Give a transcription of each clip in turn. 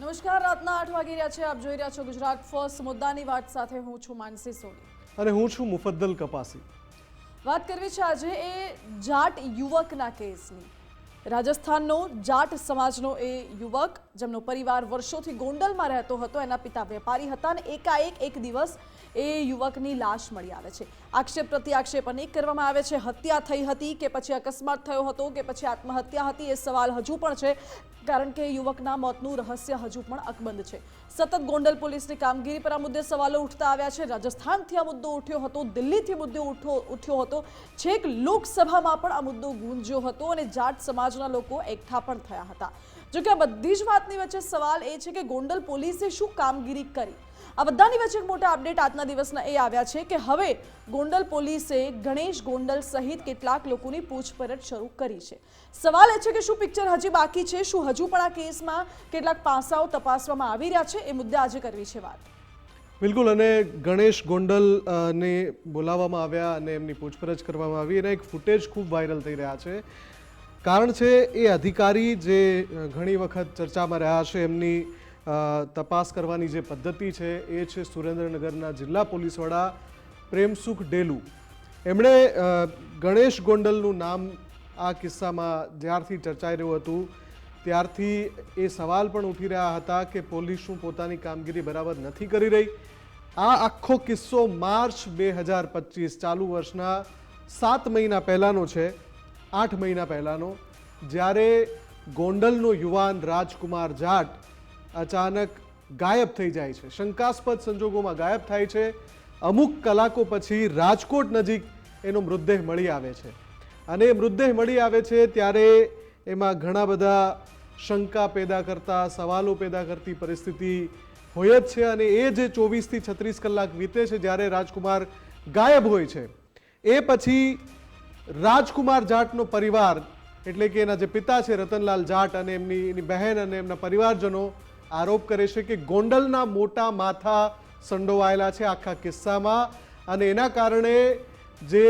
નમસ્કાર, રાતના 8 વાગી રહ્યા છે. આપ જોઈ રહ્યા છો ગુજરાત ફર્સ્ટ. મુદ્દાની વાત સાથે હું છું માનસી સોની અને હું છું મુફદ્દલ કપાસી. વાત કરવી છે આજે એ જાટ યુવકના કેસની. રાજસ્થાનનો જાટ સમાજનો એ યુવક જેમનો પરિવાર વર્ષોથી ગોંડલમાં રહેતો હતો, એના પિતા વેપારી હતા અને એકાએક એક દિવસ એ યુવકની લાશ મળી આવે છે. આક્ષેપ પ્રત્યાક્ષેપ અનેક કરવામાં આવે છે. હત્યા થઈ હતી કે પછી અકસ્માત થયો હતો કે પછી આત્મહત્યા હતી, એ સવાલ હજુ પણ છે, કારણ કે યુવકના મોતનું રહસ્ય હજુ પણ અકબંધ છે. સતત ગોંડલ પોલીસની કામગીરી પર આ મુદ્દે સવાલો ઉઠતા આવ્યા છે. રાજસ્થાનથી આ મુદ્દો ઉઠ્યો હતો, દિલ્હીથી મુદ્દો ઉઠ્યો હતો, છેક લોકસભામાં પણ આ મુદ્દો ગુંજ્યો હતો અને જાટ સમાજના લોકો એકઠા પણ થયા હતા. જોકે આ બધી જ વાતની વચ્ચે સવાલ એ છે કે ગોંડલ પોલીસે શું કામગીરી કરી. આ બધાની વચ્ચે એક મોટા અપડેટ આજના દિવસના એ આવ્યા છે કે હવે ગોંડલ પોલીસે ગણેશ ગોંડલ સહિત કેટલાક લોકોની પૂછપરછ શરૂ કરી છે. સવાલ એ છે કે શું પિક્ચર હજી બાકી છે, શું હજુ પણ આ કેસમાં કેટલાક પાસાઓ તપાસવામાં આવી રહ્યા છે, એ મુદ્દે આજે કરવી છે વાત. બિલકુલ. અને ગણેશ ગોંડલ ને બોલાવવામાં આવ્યા અને એમની પૂછપરછ કરવામાં આવી. એના એક ફૂટેજ ખૂબ વાયરલ થઈ રહ્યા છે. કારણ છે એ અધિકારી જે ઘણી વખત ચર્ચામાં રહ્યા છે, એમની તપાસ કરવાની જે પદ્ધતિ છે એ છે સુરેન્દ્રનગરના જિલ્લા પોલીસ વડા પ્રેમસુખ ડેલુ. એમણે ગણેશ ગોંડલનું નામ આ કિસ્સામાં જ્યારથી ચર્ચાઈ રહ્યું હતું ત્યારથી એ સવાલ પણ ઉઠી રહ્યા હતા કે પોલીસ શું પોતાની કામગીરી બરાબર નથી કરી રહી. આ આખો કિસ્સો માર્ચ 2025 ચાલુ વર્ષના 7 મહિના પહેલાંનો છે, 8 મહિના પહેલાંનો, જ્યારે ગોંડલનો યુવાન રાજકુમાર જાટ અચાનક ગાયબ થઈ જાય છે. શંકાસ્પદ સંજોગોમાં ગાયબ થાય છે. અમુક કલાકો પછી રાજકોટ નજીક એનો મૃતદેહ મળી આવે છે. અને એ મૃતદેહ મળી આવે છે ત્યારે એમાં ઘણા બધા શંકા પેદા કરતા, સવાલો પેદા કરતી પરિસ્થિતિ હોય જ છે. અને એ જે 24 થી 36 કલાક વીતે છે જ્યારે રાજકુમાર ગાયબ હોય છે, એ પછી રાજકુમાર જાટનો પરિવાર, એટલે કે એના જે પિતા છે રતનલાલ જાટ અને એમની બહેન અને એમના પરિવારજનો આરોપ કરે છે કે ગોંડલના મોટા માથા સંડોવાયેલા છે આખા કિસ્સામાં. અને એના કારણે જે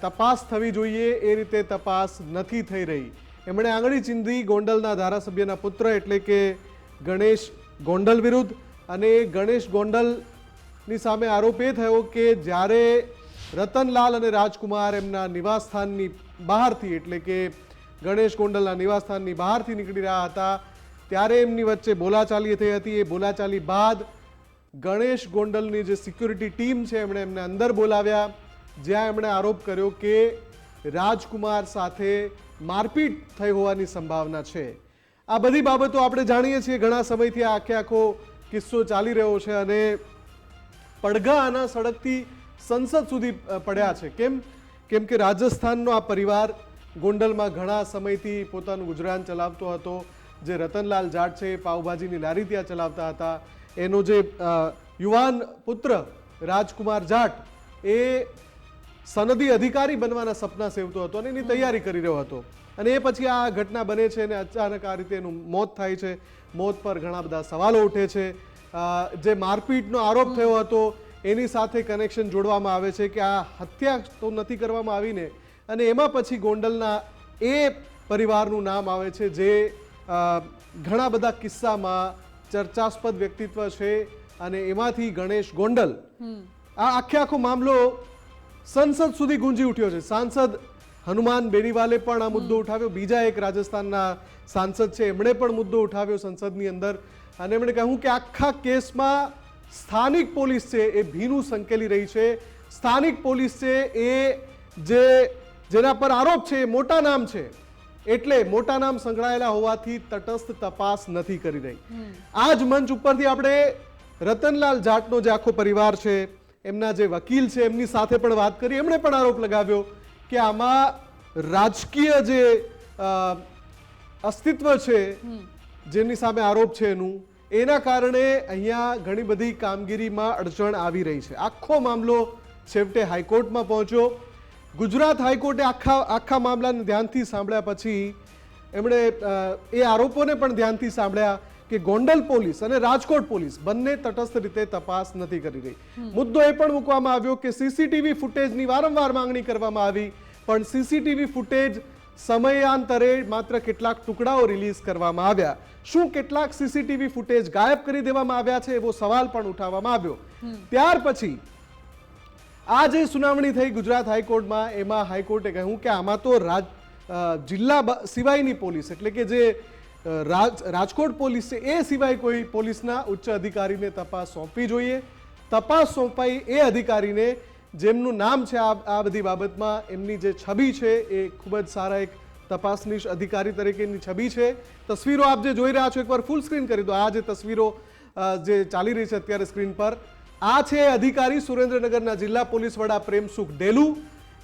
તપાસ થવી જોઈએ એ રીતે તપાસ નથી થઈ રહી. એમણે આંગળી ચીંધી ગોંડલના ધારાસભ્યના પુત્ર એટલે કે ગણેશ ગોંડલ વિરુદ્ધ. અને ગણેશ ગોંડલની સામે આરોપ એ થયો કે જ્યારે રતનલાલ અને રાજકુમાર એમના નિવાસસ્થાનની બહારથી, એટલે કે ગણેશ ગોંડલના નિવાસસ્થાનની બહારથી નીકળી રહ્યા હતા ત્યારે એમની વચ્ચે બોલાચાલી થઈ હતી. એ બોલાચાલી બાદ ગણેશ ગોંડલની જે સિક્યુરિટી ટીમ છે એમણે એમને અંદર બોલાવ્યા, જ્યાં એમણે આરોપ કર્યો કે રાજકુમાર સાથે મારપીટ થઈ હોવાની સંભાવના છે. આ બધી બાબતો આપણે જાણીએ છીએ. ઘણા સમયથી આ આખો કિસ્સો ચાલી રહ્યો છે અને પડઘા આના સડકથી સંસદ સુધી પડ્યા છે. કેમ કે રાજસ્થાનનો આ પરિવાર ગોંડલમાં ઘણા સમયથી પોતાનું ગુજરાન ચલાવતો હતો. જે રતનલાલ જાટ છે એ પાવભાજીની લારી ત્યાં ચલાવતા હતા. એનો જે યુવાન પુત્ર રાજકુમાર જાટ એ સનદી અધિકારી બનવાના સપના સેવતો હતો અને એની તૈયારી કરી રહ્યો હતો. અને એ પછી આ ઘટના બને છે અને અચાનક આ રીતે એનું મોત થાય છે. મોત પર ઘણા બધા સવાલો ઉઠે છે. જે મારપીટનો આરોપ થયો હતો એની સાથે કનેક્શન જોડવામાં આવે છે કે આ હત્યા તો નથી કરવામાં આવીને. અને એમાં પછી ગોંડલના એ પરિવારનું નામ આવે છે જે ઘણા બધા કિસ્સામાં ચર્ચાસ્પદ વ્યક્તિત્વ છે. અને એમાંથી ગણેશ ગોંડલ. આ આખો મામલો સંસદ સુધી ગુંજી ઉઠ્યો છે. સાંસદ હનુમાન બેનીવાલે પણ આ મુદ્દો ઉઠાવ્યો. બીજા એક રાજસ્થાનના સાંસદ છે, એમણે પણ મુદ્દો ઉઠાવ્યો સંસદની અંદર. અને એમણે કહ્યું કે આખા કેસમાં સ્થાનિક પોલીસ છે એ ભીનું સંકેલી રહી છે. સ્થાનિક પોલીસ છે એ જેના પર આરોપ છે એ મોટા નામ છે, એટલે મોટા નામ સંકળાયેલા હોવાથી તટસ્થ તપાસ નથી કરી રહી. આ જ મંચ ઉપરથી આપણે રતનલાલ જાટનો જે આખો પરિવાર છે, એમના જે વકીલ છે એમની સાથે પણ વાત કરી. એમણે પણ આરોપ લગાવ્યો કે આમાં રાજકીય જે અસ્તિત્વ છે જેમની સામે આરોપ છે એના કારણે અહીંયા ઘણી બધી કામગીરીમાં અડચણ આવી રહી છે. આખો મામલો છેવટે હાઈકોર્ટમાં પહોંચ્યો. ગુજરાત હાઈકોર્ટે આખા મામલાને ધ્યાનથી સાંભળ્યા પછી એમણે એ આરોપોને પણ ધ્યાનથી સાંભળ્યા કે ગોંડલ પોલીસ અને રાજકોટ પોલીસ બંને તટસ્થ રીતે તપાસ નથી કરી રહી. મુદ્દો એ પણ મૂકવામાં આવ્યો કે સીસીટીવી ફૂટેજની વારંવાર માંગણી કરવામાં આવી, પણ સીસીટીવી ફૂટેજ સમયાંતરે માત્ર કેટલાક ટુકડાઓ રિલીઝ કરવામાં આવ્યા. શું કેટલાક સીસીટીવી ફૂટેજ ગાયબ કરી દેવામાં આવ્યા છે એવો સવાલ પણ ઉઠાવવામાં આવ્યો. ત્યાર પછી આ જે સુનાવણી થઈ ગુજરાત હાઈકોર્ટમાં, એમાં હાઈકોર્ટે કહ્યું કે આમાં તો જિલ્લા સિવાયની પોલીસ એટલે કે જે રાજકોટ પોલીસ છે એ સિવાય કોઈ પોલીસના ઉચ્ચ અધિકારીને તપાસ સોંપવી જોઈએ. તપાસ સોંપાઈ એ અધિકારીને જેમનું નામ છે આ બધી બાબતમાં, એમની જે છબી છે એ ખૂબ જ સારા એક તપાસનીશ અધિકારી તરીકેની છબી છે. તસવીરો આપ જે જોઈ રહ્યા છો એકવાર ફૂલ સ્ક્રીન કરી દો. આ જે તસવીરો જે ચાલી રહી છે અત્યારે સ્ક્રીન પર, આ છે અધિકારી સુરેન્દ્રનગરના જિલ્લા પોલીસ વડા પ્રેમસુખ ડેલુ.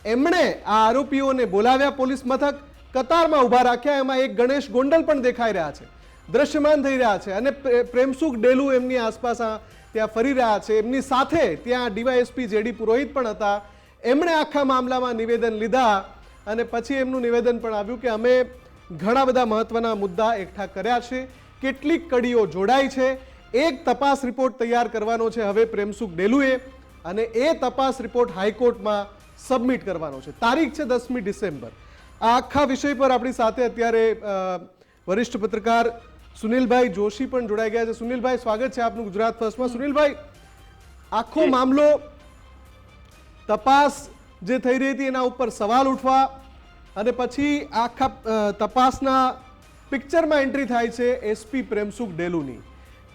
એમણે આ આરોપીઓને બોલાવ્યા પોલીસ મથક, કતારમાં ઊભા રાખ્યા. એમાં એક ગણેશ ગોંડલ પણ દેખાઈ રહ્યા છે, દ્રશ્યમાન થઈ રહ્યા છે, અને પ્રેમસુખ ડેલુ એમની આસપાસ ત્યાં ફરી રહ્યા છે. એમની સાથે ત્યાં ડીવાયએસપી જેડી પુરોહિત પણ હતા. એમણે આખા મામલામાં નિવેદન લીધા અને પછી એમનું નિવેદન પણ આવ્યું કે અમે ઘણા બધા મહત્વના મુદ્દા એકઠા કર્યા છે, કેટલીક કડીઓ જોડાઈ છે. એક તપાસ રિપોર્ટ તૈયાર કરવાનો છે હવે પ્રેમસુખ ડેલુએ, અને એ તપાસ રિપોર્ટ હાઈકોર્ટમાં સબમિટ કરવાનો છે. તારીખ છે 10મી ડિસેમ્બર. આ આખા વિષય પર આપણી સાથે અત્યારે વરિષ્ઠ પત્રકાર સુનિલભાઈ જોશી પણ જોડાઈ ગયા છે. સુનિલભાઈ, સ્વાગત છે આપનું ગુજરાત ફર્સ્ટમાં. સુનિલભાઈ, આખો મામલો, તપાસ જે થઈ રહી હતી એના ઉપર સવાલ ઉઠવા અને પછી આખા તપાસના પિક્ચરમાં એન્ટ્રી થાય છે એસપી પ્રેમસુખ ડેલુની.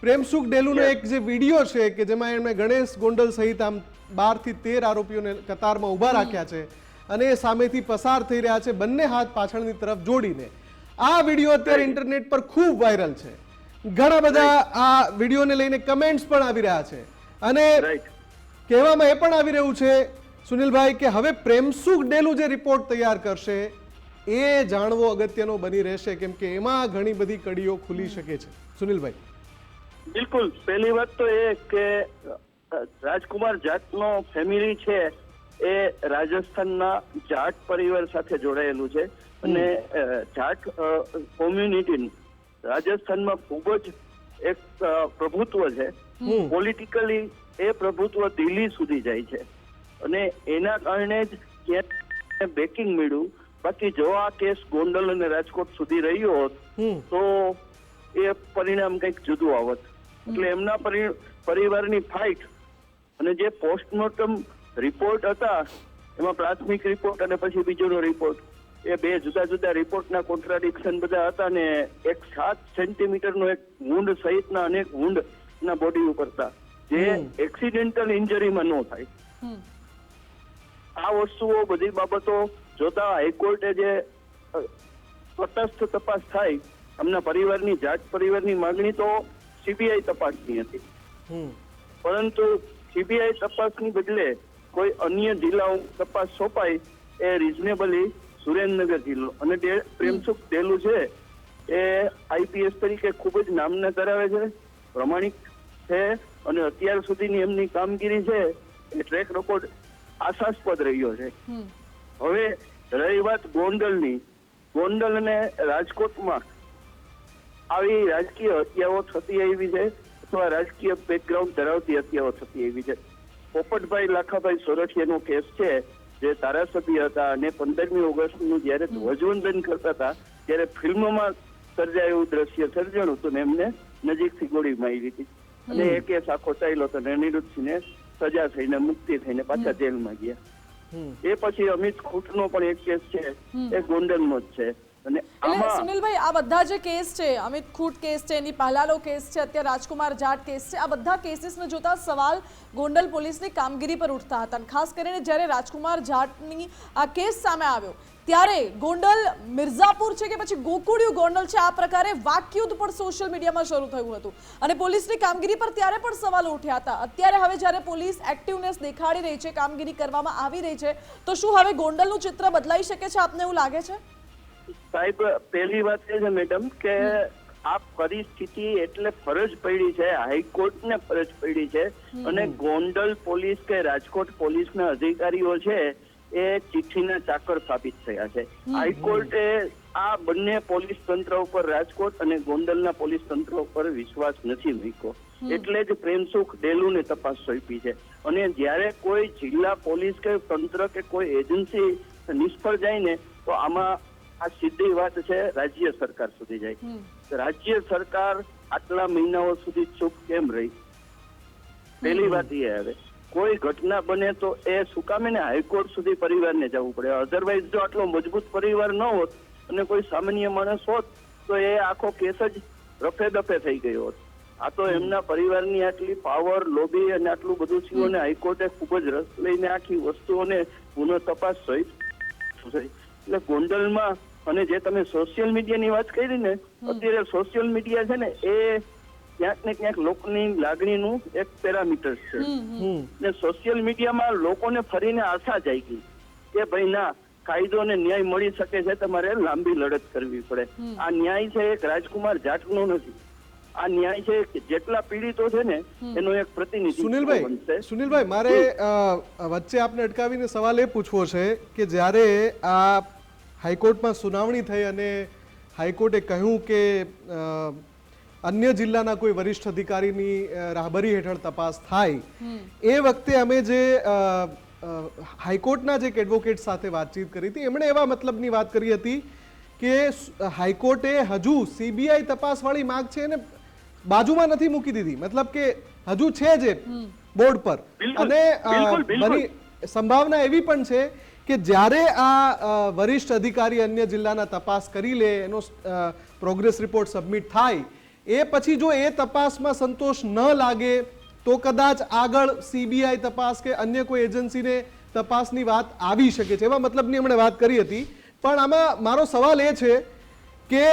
પ્રેમસુખ ડેલુનો એક જે વિડીયો છે કે જેમાં એમણે ગણેશ ગોંડલ સહિત આમ 12 થી 13 આરોપીઓને કતારમાં ઊભા રાખ્યા છે અને એ સામેથી પસાર થઈ રહ્યા છે બંને હાથ પાછળની તરફ જોડીને. આ વિડીયો અત્યારે ઇન્ટરનેટ પર ખૂબ વાયરલ છે. ઘણા બધા આ વિડીયોને લઈને કમેન્ટ્સ પણ આવી રહ્યા છે અને કહેવામાં એ પણ આવી રહ્યું છે સુનિલભાઈ કે હવે પ્રેમસુખ ડેલુ જે રિપોર્ટ તૈયાર કરશે એ જાણવો અગત્યનો બની રહેશે, કેમ કે એમાં ઘણી બધી કડીઓ ખુલી શકે છે. સુનિલભાઈ. બિલકુલ, પહેલી વાત તો એ કે રાજકુમાર જાટનો ફેમિલી છે એ રાજસ્થાનના જાટ પરિવાર સાથે જોડાયેલું છે અને જાટ કોમ્યુનિટી રાજસ્થાનમાં ખૂબ જ એક પ્રભુત્વ છે. પોલિટિકલી એ પ્રભુત્વ દિલ્હી સુધી જાય છે અને એના કારણે જ ક્યાંક બેકિંગ મળ્યું. બાકી જો આ કેસ ગોંડલ અને રાજકોટ સુધી રહ્યો હોત તો એ પરિણામ કંઈક જુદું આવત. એટલે એમના પરિવારની ફાઇટ અને જે પોસ્ટમોર્ટમ રિપોર્ટ હતા એમાં પ્રાથમિક રિપોર્ટ અને પછી બીજોનો રિપોર્ટ, એ બે જુદા જુદા રિપોર્ટના કોન્ટ્રાડિક્શન બધા હતા ને એક 7 સેન્ટીમીટરનો એક વુન્ડ સહિતના અનેક વુન્ડના બોડી ઉપર હતા જે એક્સિડેન્ટલ ઇન્જરીમાં ન થાય. આ વસ્તુઓ બધી બાબતો જોતા હાઈકોર્ટે જે તટસ્થ તપાસ થાય, એમના પરિવારની જાટ પરિવારની માંગણી તો સીબીઆઈ તપાસની હતી, પરંતુ સીબીઆઈ તપાસની બદલે કોઈ અન્ય જિલ્લાઓ તપાસ સોંપાય એ રિઝનેબલી સુરેન્દ્રનગર જિલ્લો અને પ્રેમસુખ ડેલુ છે એ આઈપીએસ તરીકે ખૂબ જ નામના ધરાવે છે, પ્રમાણિક છે અને અત્યાર સુધીની એમની કામગીરી છે એ ટ્રેક રેકોર્ડ આશાસ્પદ રહ્યો છે. હવે રહી વાત ગોંડલની, ગોંડલ અને રાજકોટમાં આવી રાજકીય હત્યાઓ થતી આવી છે અથવા રાજકીય બેકગ્રાઉન્ડ ધરાવતી હત્યાઓ થતી આવી છે. પોપટભાઈ લાખાભાઈ સોરઠિયાનો કેસ છે જે ધારાસભ્ય હતા અને 15મી ઓગસ્ટનું જયારે ધ્વજવંદન કરતા હતા ત્યારે ફિલ્મમાં સર્જાયું દ્રશ્ય સર્જાણું હતું ને એમને નજીકથી ગોળી મારી હતી અને એ કેસ આખો ચાલ્યો હતો અને અનિરુદ્ધસિંહને સજા થઈને મુક્તિ થઈને પાછા જેલમાં ગયા. એ પછી અમિત ખૂંટનો પણ એક કેસ છે એ ગોંડલનો જ છે. અને સુનિલભાઈ, આ બધા જે કેસ છે, અમિત ખૂટ કેસ છે, એની પહેલાનો કેસ છે, અત્યારે રાજકુમાર જાટ કેસ છે, આ બધા કેસીસને જોતા સવાલ ગોંડલ પોલીસની કામગીરી પર ઉઠતા હતા. ખાસ કરીને જ્યારે રાજકુમાર જાટની આ કેસ સામે આવ્યો ત્યારે ગોંડલ મિર્ઝાપુર છે કે પછી ગોકુળિયું ગોંડલ છે, આ પ્રકારે વાકયુદ્ધ પણ સોશિયલ મીડિયામાં શરૂ થયું હતું અને પોલીસની કામગીરી પર ત્યારે પણ સવાલો ઉઠ્યા હતા. અત્યારે હવે જ્યારે પોલીસ એક્ટિવનેસ દેખાડી રહી છે, કામગીરી કરવામાં આવી રહી છે, તો શું હવે ગોંડલનું ચિત્ર બદલાઈ શકે છે? આપને એવું લાગે છે? સાહેબ, પહેલી વાત એ છે મેડમ કે આ પરિસ્થિતિ એટલે ફરજ પડી છે, હાઈકોર્ટને ફરજ પડી છે અને ગોંડલ પોલીસ કે રાજકોટ પોલીસના અધિકારીઓ છે એ ચિઠ્ઠીના ચાકર સાબિત થયા છે. હાઈકોર્ટે આ બંને પોલીસ તંત્ર ઉપર, રાજકોટ અને ગોંડલના પોલીસ તંત્ર ઉપર વિશ્વાસ નથી મૂક્યો, એટલે જ પ્રેમસુખ ડેલુને તપાસ સોંપી છે. અને જ્યારે કોઈ જિલ્લા પોલીસ કે તંત્ર કે કોઈ એજન્સી નિષ્ફળ જાય ને તો આમાં આ સીધી વાત છે રાજ્ય સરકાર સુધી જાય. રાજ્ય સરકાર આટલા મહિનાઓ સુધી ચૂપ કેમ રહી? પહેલી વાત એ આવે, કોઈ ઘટના બને તો એ શું કામે ને હાઈકોર્ટ સુધી પરિવારને જવું પડે? અધરવાઇઝ જો આટલો મજબૂત પરિવાર ન હોત અને કોઈ સામાન્ય માણસ હોત તો એ આખો કેસ જ રફે દફે થઈ ગયો હોત. આ તો એમના પરિવારની આટલી પાવર, લોબી અને આટલું બધું થયું અને હાઈકોર્ટે ખૂબ જ રસ લઈને આખી વસ્તુઓને પુનઃ તપાસ સહિત. એટલે ગોંડલમાં અને જે તમે સોશિયલ મીડિયાની વાત કરી ને, અત્યારે સોશિયલ મીડિયા છે ને એ ક્યાંક ને ક્યાંક લોકોની લાગણીનું એક પેરામીટર છે. ને સોશિયલ મીડિયામાં લોકોને ફરીને આશા જાગી કે ભાઈ ના, કાયદો અને ન્યાય મળી શકે છે, તમારે લાંબી લડત કરવી પડે. આ ન્યાય છે એક રાજકુમાર જાટનો નથી, આ ન્યાય છે જેટલા પીડિતો છે ને એનો એક પ્રતિનિધિ. સુનિલભાઈ, મારે વચ્ચે આપને અટકાવીને સવાલ એ પૂછવો છે કે જ્યારે આ હાઈકોર્ટમાં સુનાવણી થઈ અને હાઈકોર્ટે કહ્યું કે અન્ય જિલ્લાના કોઈ વરિષ્ઠ અધિકારીની રાહબરી હેઠળ તપાસ થાય, એ વખતે અમે જે હાઈકોર્ટના જે એડવોકેટ સાથે વાતચીત કરી હતી એમણે એવા મતલબની વાત કરી હતી કે હાઈકોર્ટે હજુ સીબીઆઈ તપાસવાળી માંગ છે એને બાજુમાં નથી મૂકી દીધી, મતલબ કે હજુ છે જે બોર્ડ પર. અને સંભાવના એવી પણ છે કે જ્યારે આ વરિષ્ઠ અધિકારી અન્ય જિલ્લાના તપાસ કરી લે, એનો પ્રોગ્રેસ રિપોર્ટ સબમિટ થાય, એ પછી જો એ તપાસમાં સંતોષ ન લાગે તો કદાચ આગળ સીબીઆઈ તપાસ કે અન્ય કોઈ એજન્સીને તપાસની વાત આવી શકે છે, એવા મતલબની એમણે વાત કરી હતી. પણ આમાં મારો સવાલ એ છે કે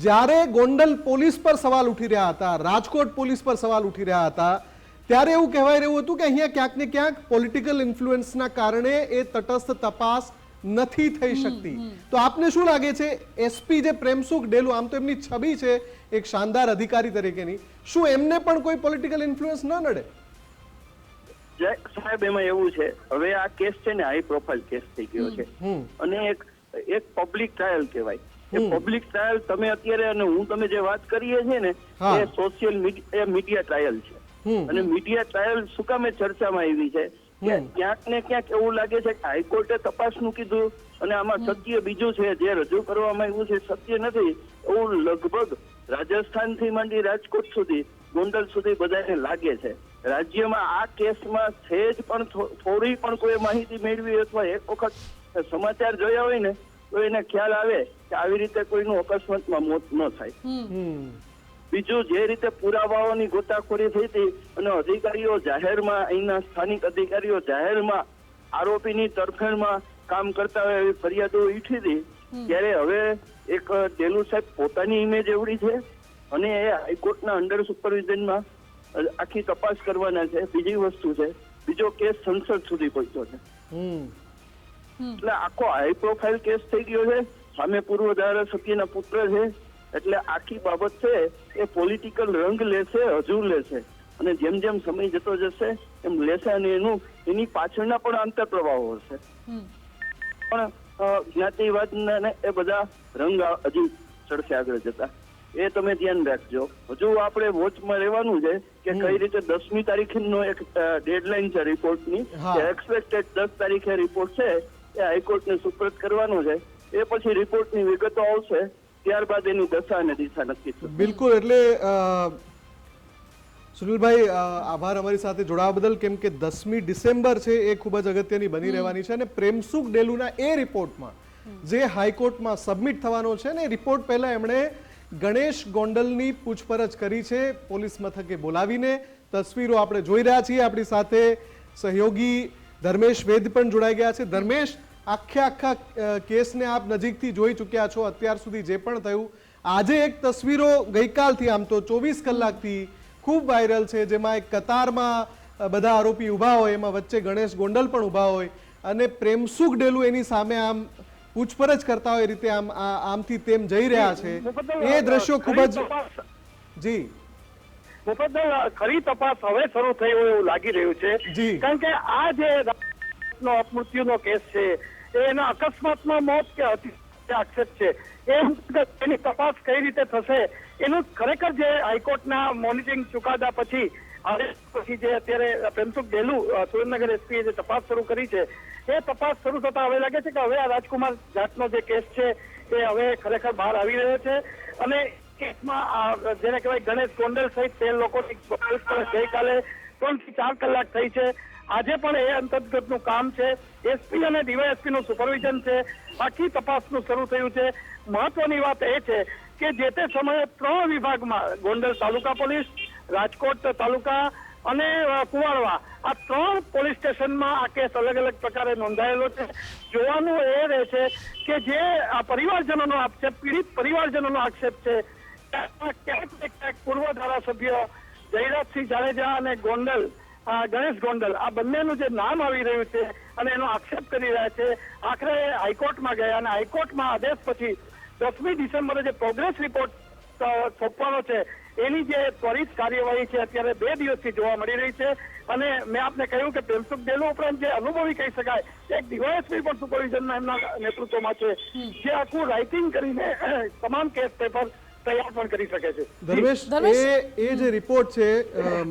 જ્યારે ગોંડલ પોલીસ પર સવાલ ઉઠી રહ્યા હતા, રાજકોટ પોલીસ પર સવાલ ઉઠી રહ્યા હતા, ત્યારે એવું કહેવાય રહ્યું હતું કે અહીંયા ક્યાંક ને ક્યાંક પોલિટિકલ ઇન્ફ્લુઅન્સના કારણે એ તટસ્થ તપાસ નથી થઈ શકતી. તો આપને શું લાગે છે, એસપી જે પ્રેમસુખ ડેલુ, આમ તો એમની છબી છે એક શાનદાર અધિકારી તરીકેની, શું એમને પણ કોઈ પોલિટિકલ ઇન્ફ્લુઅન્સ ન નડે? સાહેબ, એમાં એવું છે, હવે આ કેસ છે ને હાઈ પ્રોફાઇલ કેસ થઈ ગયો છે અને એક પબ્લિક ટ્રાયલ કહેવાય. એ પબ્લિક ટ્રાયલ તમે અત્યારે અને હું તમે જે વાત કરીએ છીએ ને એ સોશિયલ મીડિયા ટ્રાયલ છે. અને મીડિયા ટ્રાયલ શું કામે ચર્ચામાં આવી છે કે ક્યાંક ને ક્યાંક એવું લાગે છે કે હાઈકોર્ટે તપાસનું કીધું અને આમાં સત્ય બીજું છે, જે રજૂ કરવામાં આવ્યું છે સત્ય નથી, એવું લગભગ રાજસ્થાન થી માંડી રાજકોટ સુધી, ગોંડલ સુધી બધાને લાગે છે. રાજ્યમાં આ કેસમાં સહેજ પણ થોડી પણ કોઈ માહિતી મેળવી અથવા એક વખત સમાચાર જોયા હોય ને તો એને ખ્યાલ આવે કે આવી રીતે કોઈનું અકસ્માતમાં મોત ન થાય. બીજું, જે રીતે પુરાવાઓની ગોતાખોરી થઈ હતી અને અધિકારીઓ જાહેરમાં, અહીંના સ્થાનિક અધિકારીઓ જાહેરમાં આરોપીની તરફેણમાં કામ કરતા હોય એવી ફરિયાદો ઉઠી હતી, ત્યારે હવે એક ડેલુ સાહેબ પોતાની ઇમેજ એવડી છે અને એ હાઈકોર્ટના અંડર સુપરવિઝનમાં આખી તપાસ કરવાના છે. બીજી વસ્તુ છે, બીજો કેસ સંસદ સુધી પહોંચ્યો છે, એટલે આખો હાઈ પ્રોફાઇલ કેસ થઈ ગયો છે. સામે પૂર્વ ધારાસભ્યના પુત્ર છે, એટલે આખી બાબત છે એ પોલિટિકલ રંગ લેશે, હજુ લેશે, અને જેમ જેમ સમય જતો જશે એમ લેશે અને એની પાછળના પણ આંતર પ્રવાહો હશે. પણ જ્ઞાતિવાદના એ બધા રંગ હજી ચડશે આગળ જતા, એ તમે ધ્યાન રાખજો. હજુ આપણે વોચમાં રહેવાનું છે કે કઈ રીતે 10મી તારીખનો એક ડેડલાઇન છે રિપોર્ટની, એક્સપેક્ટેડ 10 તારીખે રિપોર્ટ છે એ હાઈકોર્ટને સુપ્રત કરવાનો છે. એ પછી રિપોર્ટની વિગતો આવશે, ત્યારબાદ એની દશા અને દિશા નક્કી થશે. બિલકુલ. એટલે સુનિલભાઈ, આભાર અમારી સાથે જોડાવા બદલ. કેમ કે 10મી ડિસેમ્બર છે એ ખૂબ જ અગત્યની બની રહેવાની છે અને પ્રેમસુખ ડેલુના એ રિપોર્ટમાં જે હાઈકોર્ટમાં સબમિટ થવાનો છે ને, એ રિપોર્ટ પહેલા એમણે ગણેશ ગોંડલની પૂછપરછ કરી છે પોલીસ મથકે બોલાવીને. તસવીરો આપણે જોઈ રહ્યા છીએ. આપણી સાથે સહયોગી ધર્મેશ વેદ પણ જોડાઈ ગયા છે. ધર્મેશ, આખા કેસને આપ નજીકથી જોઈ ચૂક્યા છો, અત્યાર સુધી જે પણ થયું. આજે એક તસવીરો ગઈકાલથી, આમ તો 24 કલાકથી ખૂબ વાયરલ છે, જેમાં એક કતારમાં બધા આરોપી ઊભા હોય, એમાં વચ્ચે ગણેશ ગોંડલ પણ ઊભા હોય અને પ્રેમસુખ ડેલુ એની સામે આમ પૂછપરછ કરતા હોય રીતે આમથી તેમ જઈ રહ્યા છે. એ દ્રશ્યો ખૂબ જ જી ખરી તપાસ હવે શરૂ થઈ હોય એવું લાગી રહ્યું છે, કારણ કે આ જે અપમૃત્યુનો કેસ છે એના અકસ્માતમાં મોત કે આક્ષેપ છે, એની તપાસ કઈ રીતે થશે એનું ખરેખર જે હાઈકોર્ટના મોનિટરિંગ ચુકાદા પછી પછી જે અત્યારે પ્રેમસુખ ડેલુ સુરેન્દ્રનગર એસપીએ જે તપાસ શરૂ કરી છે, એ તપાસ શરૂ થતા હવે લાગે છે કે હવે આ રાજકુમાર જાટનો જે કેસ છે એ હવે ખરેખર બહાર આવી રહ્યો છે અને કેસમાં જેને કહેવાય ગણેશ ગોંડલ સહિત 13 લોકોની ગઈકાલે 3 થી 4 કલાક થઈ છે. આજે પણ એ અંતર્ગતનું કામ છે. એસપી અને ડીવાયએસપી નું સુપરવિઝન છે. આખી તપાસનું શરૂ થયું છે. મહત્વની વાત એ છે કે જે તે સમયે 3 વિભાગમાં ગોંડલ તાલુકા પોલીસ, રાજકોટ તાલુકા અને કુવાડવા આ 3 પોલીસ સ્ટેશનમાં આ કેસ અલગ અલગ પ્રકારે નોંધાયેલો છે. જોવાનું એ રહે છે કે જે આ પરિવારજનોનો આક્ષેપ, પીડિત પરિવારજનોનો આક્ષેપ છે, ક્યાંક ને ક્યાંક પૂર્વ ધારાસભ્ય જયરાજસિંહ જાડેજા અને ગોંડલ ગણેશ ગોંડલ આ બંનેનું જે નામ આવી રહ્યું છે અને એનો આક્ષેપ કરી રહ્યા છે. આખરે હાઈકોર્ટમાં ગયા અને હાઈકોર્ટમાં આદેશ પછી 10મી ડિસેમ્બરે જે પ્રોગ્રેસ રિપોર્ટ સોંપવાનો છે એની જે ત્વરિત કાર્યવાહી છે અત્યારે 2 દિવસથી જોવા મળી રહી છે. અને મેં આપને કહ્યું કે પ્રેમસુખ ડેલુ ઉપરાંત જે અનુભવી કહી શકાય એક ડીવાયએસપી પણ સુપરવિઝનના એમના નેતૃત્વમાં છે, જે આખું રાઇટિંગ કરીને તમામ કેસ પેપર તૈયાર પણ કરી શકે છે. ધર્મેશ, એ જે રિપોર્ટ છે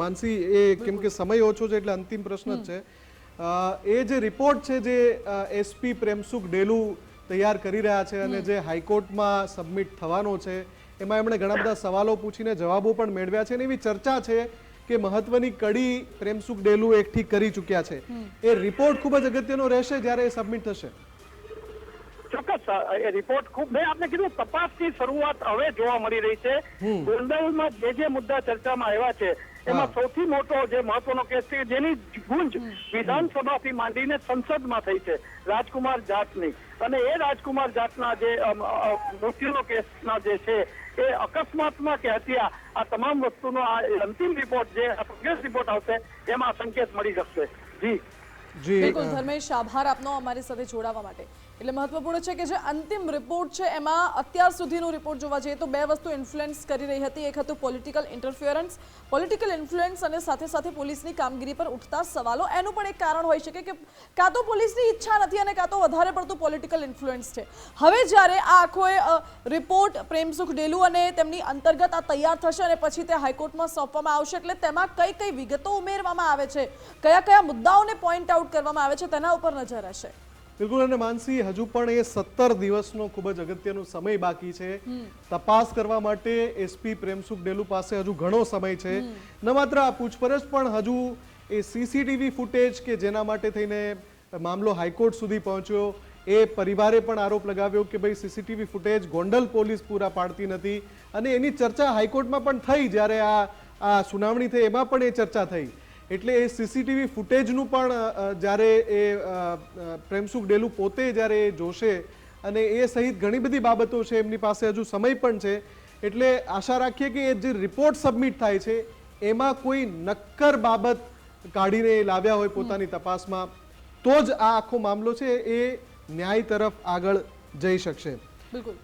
માનસી, એ કેમ કે સમય ઓછો છે એટલે અંતિમ પ્રશ્ન જ છે. એ જે રિપોર્ટ છે જે એસપી પ્રેમસુખ ડેલુ તૈયાર કરી રહ્યા છે અને જે હાઈકોર્ટમાં સબમિટ થવાનો છે, એમાં એમણે ઘણા બધા સવાલો પૂછીને જવાબો પણ મેળવ્યા છે અને એવી ચર્ચા છે કે મહત્વની કડી પ્રેમસુખ ડેલુ એકઠી કરી ચૂક્યા છે. એ રિપોર્ટ ખૂબ જ અગત્યનો રહેશે જ્યારે એ સબમિટ થશે. ચોક્કસ એ રિપોર્ટ ખૂબ, મેં આપને કીધું તપાસની શરૂઆત હવે જોવા મળી રહી છે. ગોંડલમાં જે મુદ્દા ચર્ચામાં આવ્યા છે એમાં સૌથી મોટો જે મહત્વનો કેસ છે જેની ગુંજ વિધાનસભાથી માંડીને સંસદમાં થઈ છે, રાજકુમાર જાટની. અને એ રાજકુમાર જાટના જે મૃત્યુનો કેસના જે છે એ અકસ્માતમાં કે હત્યા, આ તમામ વસ્તુનો આ અંતિમ રિપોર્ટ જે પ્રોગ્રેસ રિપોર્ટ આવશે એમાં સંકેત મળી શકશે. જી બિલકુલ ધર્મેશ, આભાર આપનો અમારી સાથે જોડાવા માટે. એટલે મહત્વપૂર્ણ છે કે જે અંતિમ રિપોર્ટ છે એમાં અત્યાર સુધીનો રિપોર્ટ જોવા જઈએ તો 2 વસ્તુ ઇન્ફ્લુઅન્સ કરી રહી હતી. એક હતું પોલિટિકલ ઇન્ટરફિયરન્સ, પોલિટિકલ ઇન્ફ્લુઅન્સ અને સાથે સાથે પોલીસની કામગીરી પર ઉઠતા સવાલો. એનું પણ એક કારણ હોઈ શકે કે કાં તો પોલીસની ઈચ્છા નથી અને કાં તો વધારે પડતું પોલિટિકલ ઇન્ફ્લુઅન્સ છે. હવે જ્યારે આ આખો રિપોર્ટ પ્રેમસુખ ડેલુ અને તેમની અંતર્ગત આ તૈયાર થશે અને પછી તે હાઈકોર્ટમાં સોંપવામાં આવશે, એટલે તેમાં કઈ કઈ વિગતો ઉમેરવામાં આવે છે, કયા કયા મુદ્દાઓને પોઈન્ટ આઉટ કરવામાં આવે છે, તેના ઉપર નજર હશે. બિલકુલ. અને માનસી, હજુ પણ એ 17 દિવસનો ખૂબ જ અગત્યનો સમય બાકી છે. તપાસ કરવા માટે એસપી પ્રેમસુખ ડેલુ પાસે હજુ ઘણો સમય છે. ન માત્ર આ પૂછપરછ પણ હજુ એ સીસીટીવી ફૂટેજ કે જેના માટે થઈને મામલો હાઈકોર્ટ સુધી પહોંચ્યો, એ પરિવારે પણ આરોપ લગાવ્યો કે ભાઈ સીસીટીવી ફૂટેજ ગોંડલ પોલીસ પૂરા પાડતી નથી અને એની ચર્ચા હાઈકોર્ટમાં પણ થઈ. જ્યારે આ સુનાવણી થઈ એમાં પણ એ ચર્ચા થઈ. એટલે એ સીસીટીવી ફૂટેજનું પણ જ્યારે એ પ્રેમસુખ ડેલુ પોતે જ્યારે એ જોશે અને એ સહિત ઘણી બધી બાબતો છે, એમની પાસે હજુ સમય પણ છે. એટલે આશા રાખીએ કે એ જે રિપોર્ટ સબમિટ થાય છે એમાં કોઈ નક્કર બાબત કાઢીને લાવ્યા હોય પોતાની તપાસમાં, તો જ આ આખો મામલો છે એ ન્યાય તરફ આગળ જઈ શકશે. બિલકુલ.